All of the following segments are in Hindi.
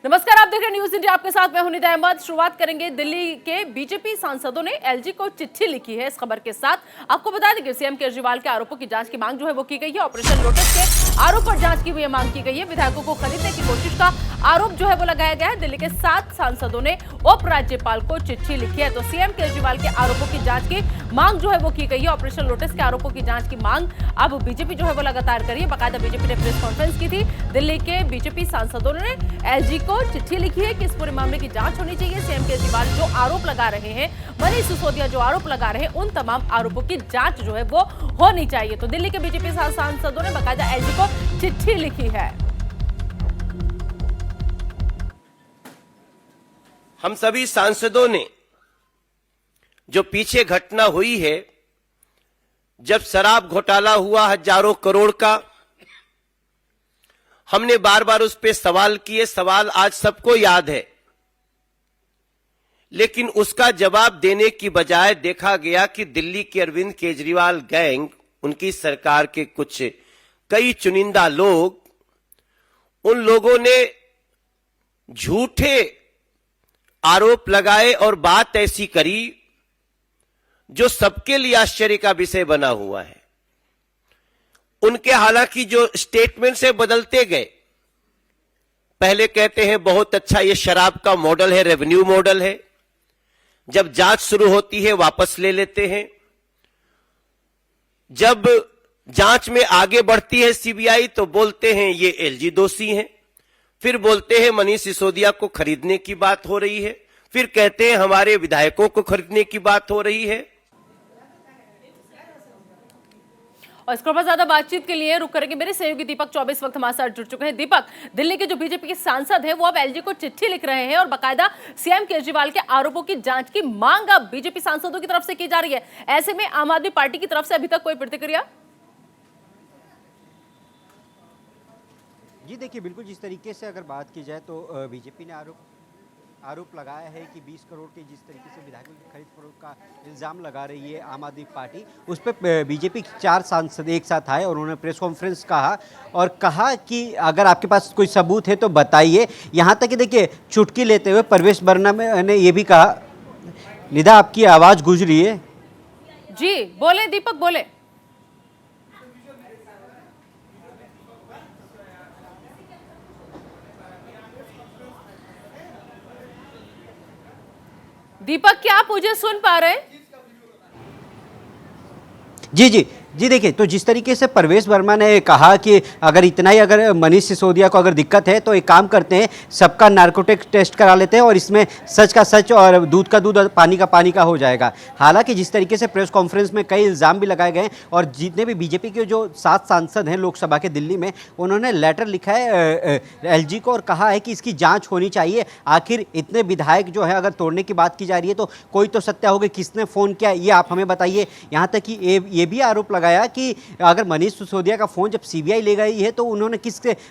नमस्कार, आप देख रहे हैं न्यूज इंडिया। आपके साथ मैं हूं निदा अहमद। शुरुआत करेंगे दिल्ली के बीजेपी सांसदों ने एलजी को चिट्ठी लिखी है। इस खबर के साथ आपको बता दें कि सीएम केजरीवाल के आरोपों की जांच की मांग जो है वो की गई है। ऑपरेशन लोटस के आरोप पर जांच की हुई मांग की गई है। विधायकों को खरीदने की कोशिश का आरोप जो है वो लगाया गया है। दिल्ली के 7 सांसदों ने उप राज्यपाल को चिट्ठी लिखी है। तो सीएम केजरीवाल के आरोपों की जांच की मांग जो है वो की गई है। ऑपरेशन लोटस के आरोपों की जांच की मांग अब बीजेपी जो है वो लगातार करी है। बाकायदा बीजेपी ने प्रेस कॉन्फ्रेंस की थी। दिल्ली के बीजेपी सांसदों ने एलजी को चिट्ठी लिखी है कि इस पूरे मामले की जांच होनी चाहिए। सीएम केजरीवाल जो आरोप लगा रहे हैं, मनीष सिसोदिया जो आरोप लगा रहे हैं, उन तमाम आरोपों की जांच जो है वो होनी चाहिए। तो दिल्ली के बीजेपी सांसदों ने बाकायदा एलजी को चिट्ठी लिखी है। हम सभी सांसदों ने जो पीछे घटना हुई है, जब शराब घोटाला हुआ हजारों करोड़ का, हमने बार बार उस पे सवाल किए। सवाल आज सबको याद है, लेकिन उसका जवाब देने की बजाय देखा गया कि दिल्ली के अरविंद केजरीवाल गैंग, उनकी सरकार के कुछ कई चुनिंदा लोग, उन लोगों ने झूठे आरोप लगाए और बात ऐसी करी जो सबके लिए आश्चर्य का विषय बना हुआ है। उनके हालांकि जो स्टेटमेंट से बदलते गए, पहले कहते हैं बहुत अच्छा ये शराब का मॉडल है, रेवेन्यू मॉडल है। जब जांच शुरू होती है वापस ले लेते हैं। जब जांच में आगे बढ़ती है सीबीआई तो बोलते हैं ये एलजी दोषी हैं। फिर बोलते हैं मनीष सिसोदिया को खरीदने की बात हो रही है। फिर कहते हैं हमारे विधायकों को खरीदने की बात हो रही है। और इसके बाद ज्यादा बातचीत के लिए रुक करेंगे मेरे सहयोगी दीपक चौबे इस वक्त हमारे साथ जुड़ चुके हैं। दीपक, दिल्ली के जो बीजेपी के सांसद हैं वो अब एलजी को चिट्ठी लिख रहे हैं और बाकायदा सीएम केजरीवाल के आरोपों की जांच की मांग अब बीजेपी सांसदों की तरफ से की जा रही है। ऐसे में आम आदमी पार्टी की तरफ से अभी तक कोई प्रतिक्रिया? जी देखिए, बिल्कुल जिस तरीके से अगर बात की जाए तो बीजेपी ने आरोप लगाया है कि 20 करोड़ के जिस तरीके से विधायकों की खरीद फरोख्त का इल्ज़ाम लगा रही है आम आदमी पार्टी, उस पर बीजेपी के 4 सांसद एक साथ आए और उन्होंने प्रेस कॉन्फ्रेंस कहा कि अगर आपके पास कोई सबूत है तो बताइए। यहाँ तक कि देखिए, चुटकी लेते हुए परवेश वर्मा ने ये भी कहा। निदा, आपकी आवाज़ गूंज रही है। जी बोले दीपक, बोले। दीपक, क्या आप मुझे सुन पा रहे हैं? जी देखिए, तो जिस तरीके से परवेश वर्मा ने कहा कि अगर इतना ही अगर मनीष सिसोदिया को अगर दिक्कत है तो एक काम करते हैं, सबका नार्कोटिक टेस्ट करा लेते हैं और इसमें सच का सच और दूध का दूध और पानी का पानी का हो जाएगा। हालांकि जिस तरीके से प्रेस कॉन्फ्रेंस में कई इल्ज़ाम भी लगाए गए और जितने भी बीजेपी के जो 7 सांसद हैं लोकसभा के दिल्ली में, उन्होंने लेटर लिखा है एलजी को और कहा है कि इसकी जाँच होनी चाहिए। आखिर इतने विधायक जो है, अगर तोड़ने की बात की जा रही है तो कोई तो सत्य होगा, किसने फ़ोन किया ये आप हमें बताइए। यहाँ तक कि ये भी आरोप लगाया कि अगर मनीष सिसोदिया का फोन जब सीबीआई ले गई है तो उन्होंने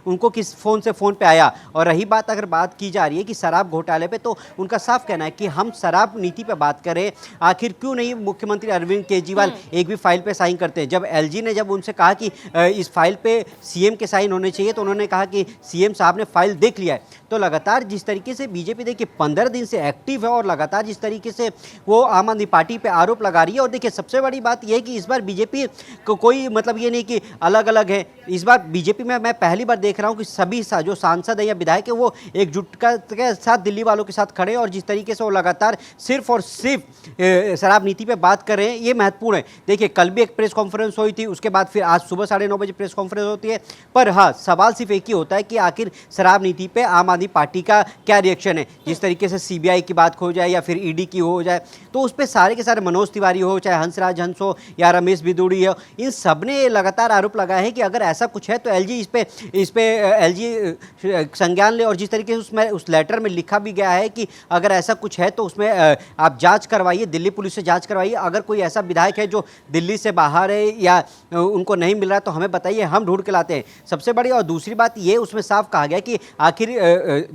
उनको किस फोन से फोन पे आया। और रही बात, अगर बात की जा रही है कि शराब घोटाले पे, तो उनका साफ कहना है कि हम शराब नीति पे बात करें। आखिर क्यों नहीं मुख्यमंत्री अरविंद केजरीवाल एक भी फाइल पे साइन करते हैं। जब एलजी ने जब उनसे कहा कि इस फाइल पे सीएम के साइन होने चाहिए तो उन्होंने कहा कि सीएम साहब ने फाइल देख लिया है। तो लगातार जिस तरीके से बीजेपी देखिए 15 दिन से एक्टिव है और लगातार जिस तरीके से वो आम आदमी पार्टी पे आरोप लगा रही है। और देखिए, सबसे बड़ी बात यह है कि इस बार बीजेपी को कोई मतलब ये नहीं कि अलग अलग है। इस बार बीजेपी में मैं पहली बार देख रहा हूँ कि सभी जो सांसद है या विधायक है वो एकजुटता के साथ दिल्ली वालों के साथ खड़े हैं और जिस तरीके से वो लगातार सिर्फ और सिर्फ शराब नीति पे बात कर रहे हैं, ये महत्वपूर्ण है। देखिए, कल भी एक प्रेस कॉन्फ्रेंस हुई थी, उसके बाद फिर आज सुबह 9:30 बजे प्रेस कॉन्फ्रेंस होती है। पर हाँ, सवाल सिर्फ एक ही होता है कि आखिर शराब नीति पे आम आदमी पार्टी का क्या रिएक्शन है। जिस तरीके से सीबीआई की बात हो जाए या फिर ईडी की हो जाए, तो उस पर सारे के सारे मनोज तिवारी हो, चाहे हंसराज हंस हो या रमेश बिदूड़ी हो, इन सब ने लगातार आरोप लगाया है कि अगर ऐसा कुछ है तो एलजी इस पे एलजी संज्ञान ले। और जिस तरीके से उसमें उस लेटर में लिखा भी गया है कि अगर ऐसा कुछ है तो उसमें आप जांच करवाइए, दिल्ली पुलिस से जांच करवाइए। अगर कोई ऐसा विधायक है जो दिल्ली से बाहर है या उनको नहीं मिल रहा तो हमें बताइए, हम ढूंढ के लाते हैं। सबसे बड़ी और दूसरी बात ये उसमें साफ कहा गया कि आखिर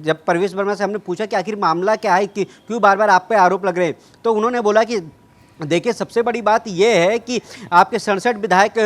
जब परवेश वर्मा से हमने पूछा कि आखिर मामला क्या है कि क्यों बार बार आप पे आरोप लग रहे हैं, तो उन्होंने बोला कि देखिए सबसे बड़ी बात यह है कि आपके 67 विधायक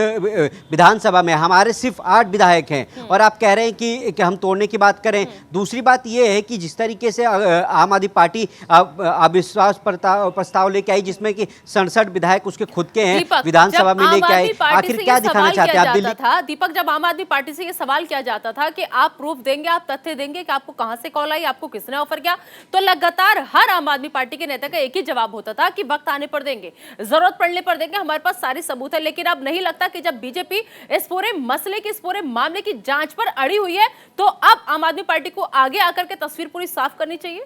विधानसभा में हमारे सिर्फ 8 विधायक हैं और आप कह रहे हैं कि हम तोड़ने की बात करें। दूसरी बात यह है कि जिस तरीके से आम आदमी पार्टी अविश्वास प्रस्ताव लेके आई जिसमें कि 67 विधायक उसके खुद के हैं विधानसभा में लेके आए, आखिर क्या दिखाना चाहते हैं आप दिल्ली? दीपक, जब आम आदमी पार्टी से ये सवाल किया जाता था कि आप प्रूफ देंगे, आप तथ्य देंगे कि आपको कहां से कॉल आई, आपको किसने ऑफर किया, तो लगातार हर आम आदमी पार्टी के नेता का एक ही जवाब होता था कि वक्त आने पर देंगे, जरूरत पड़ने पर देंगे, हमारे पास सारी सबूत है। लेकिन अब नहीं लगता कि जब बीजेपी इस पूरे मसले की, इस पूरे मामले की जांच पर अड़ी हुई है, तो अब आम आदमी पार्टी को आगे आकर के तस्वीर पूरी साफ करनी चाहिए?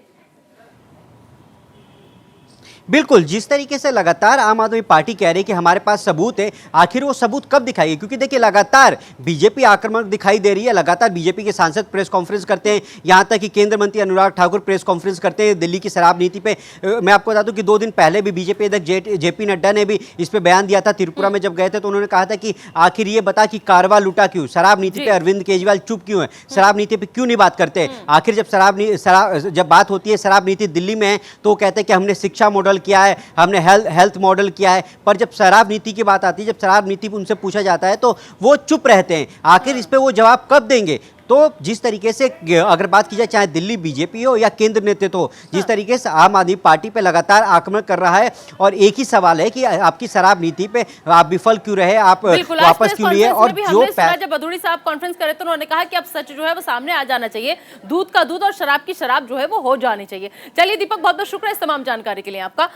बिल्कुल, जिस तरीके से लगातार आम आदमी पार्टी कह रही है कि हमारे पास सबूत है, आखिर वो सबूत कब दिखाएगी? क्योंकि देखिए लगातार बीजेपी आक्रामक दिखाई दे रही है, लगातार बीजेपी के सांसद प्रेस कॉन्फ्रेंस करते हैं, यहां तक कि केंद्रीय मंत्री अनुराग ठाकुर प्रेस कॉन्फ्रेंस करते हैं दिल्ली की शराब नीति पे। मैं आपको बता दूं कि 2 दिन पहले भी बीजेपी अध्यक्ष जेपी नड्डा ने भी इस पर बयान दिया था। त्रिपुरा में जब गए थे तो उन्होंने कहा था कि आखिर ये बता कि कारवा लूटा क्यों, शराब नीति पे अरविंद केजरीवाल चुप क्यों है, शराब नीति पे क्यों नहीं बात करते? आखिर जब बात होती है शराब नीति दिल्ली में है तो कहते हैं कि हमने शिक्षा मॉडल किया है, हमने हेल्थ मॉडल किया है, पर जब शराब नीति की बात आती है, जब शराब नीति पे उनसे पूछा जाता है तो वो चुप रहते हैं। आखिर इस पे वो जवाब कब देंगे? तो जिस तरीके से अगर बात की जाए चाहे दिल्ली बीजेपी हो या केंद्र नेतृत्व हो, जिस तरीके से आम आदमी पार्टी पे लगातार आक्रमण कर रहा है और एक ही सवाल है कि आपकी शराब नीति पे आप विफल क्यों रहे, आप वापस क्यों लिए? और जो जब अधूरी साहब कॉन्फ्रेंस करे तो उन्होंने कहा कि अब सच जो है वो सामने आ जाना चाहिए, दूध का दूध और शराब की शराब जो है वो हो जानी चाहिए। चलिए दीपक, बहुत बहुत शुक्रिया इस तमाम जानकारी के लिए आपका।